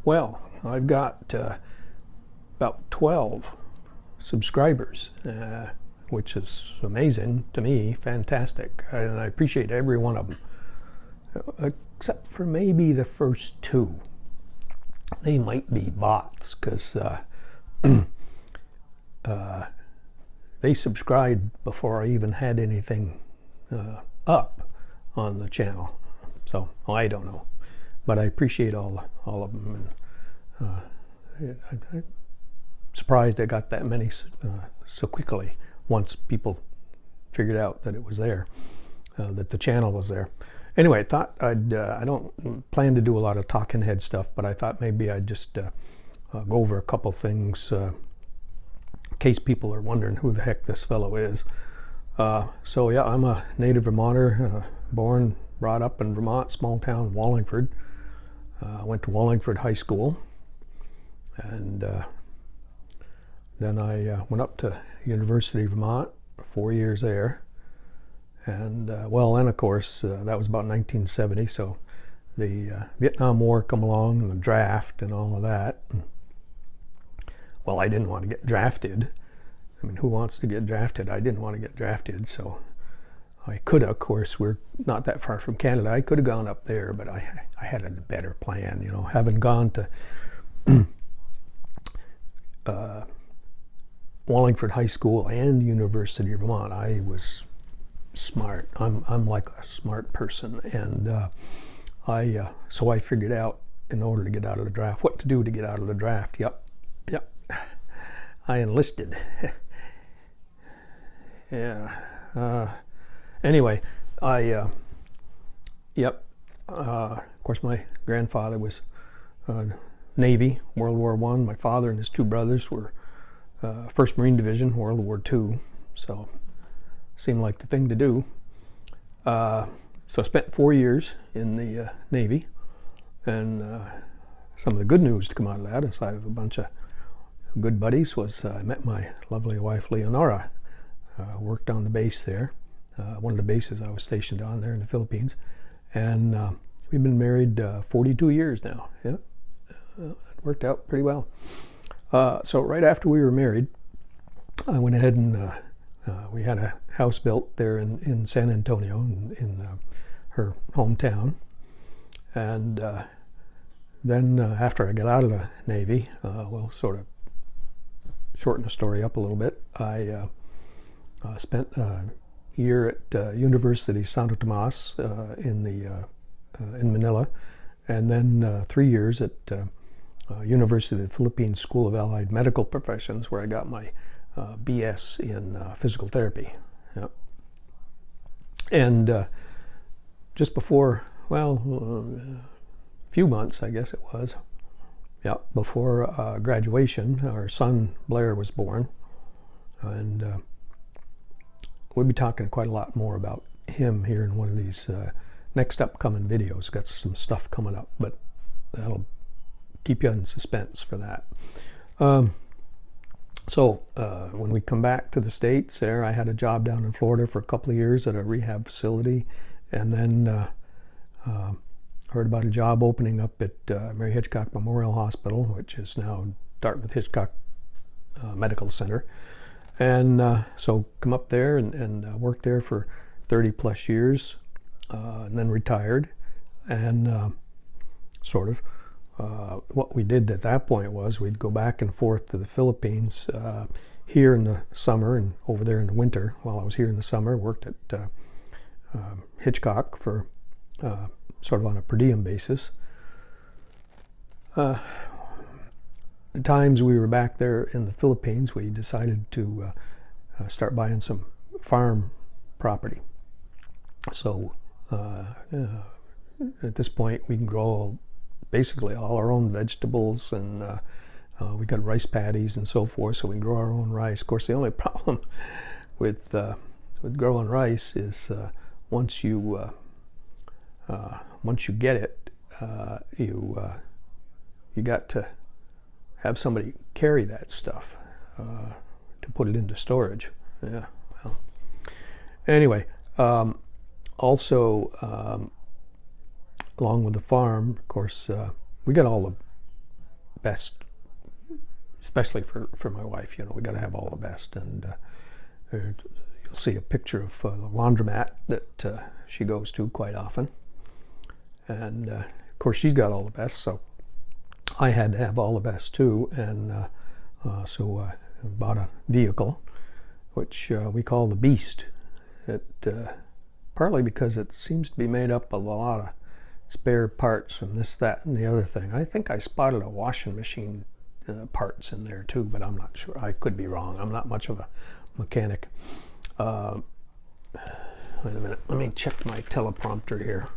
Well, I've got about 12 subscribers, which is amazing to me, fantastic, and I appreciate every one of them, except for maybe the first two. They might be bots, because they subscribed before I even had anything up on the channel. So I don't know, but I appreciate all of them, and I'm surprised I got that many so quickly once people figured out that it was there, that the channel was there. Anyway, I thought I don't plan to do a lot of talking head stuff, but I thought maybe I'd just go over a couple things in case people are wondering who the heck this fellow is. So yeah, I'm a native Vermonter, born, brought up in Vermont, small town Wallingford. Went to Wallingford High School, and then I went up to University of Vermont, 4 years there. And well, then of course, that was about 1970, so the Vietnam War come along, and the draft and all of that. And, well, I didn't want to get drafted. I mean, who wants to get drafted? I didn't want to get drafted, so I could have, of course, we're not that far from Canada. I could have gone up there, but I had a better plan, you know, having gone to Wallingford High School and University of Vermont. I was smart. I'm like a smart person, and so I figured out, in order to get out of the draft, what to do to get out of the draft. Yep. I enlisted. Yeah. Anyway, of course, my grandfather was Navy, World War I. My father and his two brothers were 1st Marine Division, World War II. So seemed like the thing to do. So I spent 4 years in the Navy, and some of the good news to come out of that is I have a bunch of good buddies. I met my lovely wife Leonora, worked on the base there, one of the bases I was stationed on there in the Philippines, and we've been married 42 years now. Yeah, it worked out pretty well. So right after we were married, I went ahead and we had a house built there in San Antonio, in her hometown. And then after I got out of the Navy, well, sort of shorten the story up a little bit, I spent a year at University Santo Tomas in Manila, and then 3 years at University of the Philippines School of Allied Medical Professions, where I got my BS in physical therapy. Yep. And just before, well, a few months, I guess it was, before graduation, our son Blair was born, and we'll be talking quite a lot more about him here in one of these next upcoming videos. Got some stuff coming up, but that'll keep you in suspense for that. So when we come back to the States there, I had a job down in Florida for a couple of years at a rehab facility, and then heard about a job opening up at Mary Hitchcock Memorial Hospital, which is now Dartmouth Hitchcock Medical Center. And so come up there and worked there for 30 plus years, and then retired. And sort of what we did at that point was we'd go back and forth to the Philippines here in the summer and over there in the winter. While I was here in the summer, worked at Hitchcock for sort of on a per diem basis. The times we were back there in the Philippines, we decided to start buying some farm property. So at this point, we can grow basically all our own vegetables, and we got rice paddies and so forth, so we can grow our own rice. Of course, the only problem with growing rice is once you get it, you got to have somebody carry that stuff to put it into storage. Yeah. Well. Anyway, also along with the farm, of course, we got all the best, especially for my wife. You know, we got to have all the best. And you'll see a picture of the laundromat that she goes to quite often. And of course, she's got all the best, so I had to have all the best too. And so I bought a vehicle, which we call the Beast. It partly because it seems to be made up of a lot of spare parts from this, that, and the other thing. I think I spotted a washing machine parts in there too, but I'm not sure. I could be wrong. I'm not much of a mechanic. Wait a minute. Let me check my teleprompter here.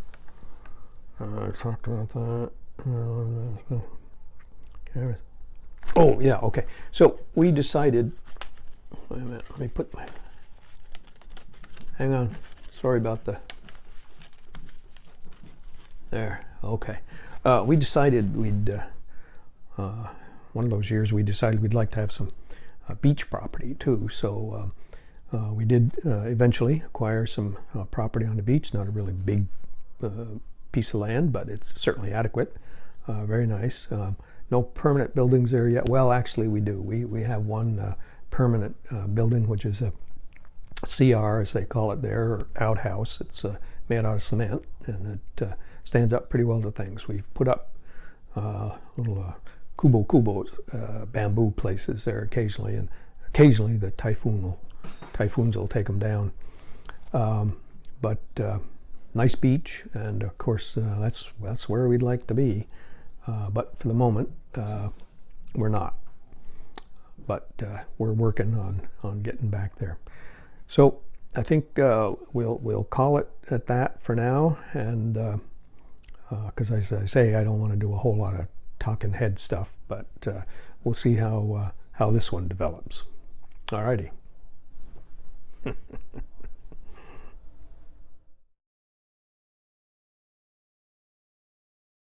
I talked about that. Oh, yeah, okay. So we decided, wait a minute, let me put my, hang on. Sorry about the, there, okay. We decided we'd, one of those years we decided we'd like to have some beach property too. So we did eventually acquire some property on the beach. Not a really big piece of land, but it's certainly adequate. Very nice. No permanent buildings there yet. Well, actually we do. We have one permanent building, which is a CR, as they call it there, or outhouse. It's made out of cement, and it stands up pretty well to things. We've put up little kubo bamboo places there occasionally, and occasionally the typhoons will take them down. But nice beach, and of course that's where we'd like to be. But for the moment, we're not. But we're working on getting back there. So I think we'll call it at that for now. And because as I say, I don't want to do a whole lot of talking head stuff. But we'll see how this one develops. Alrighty.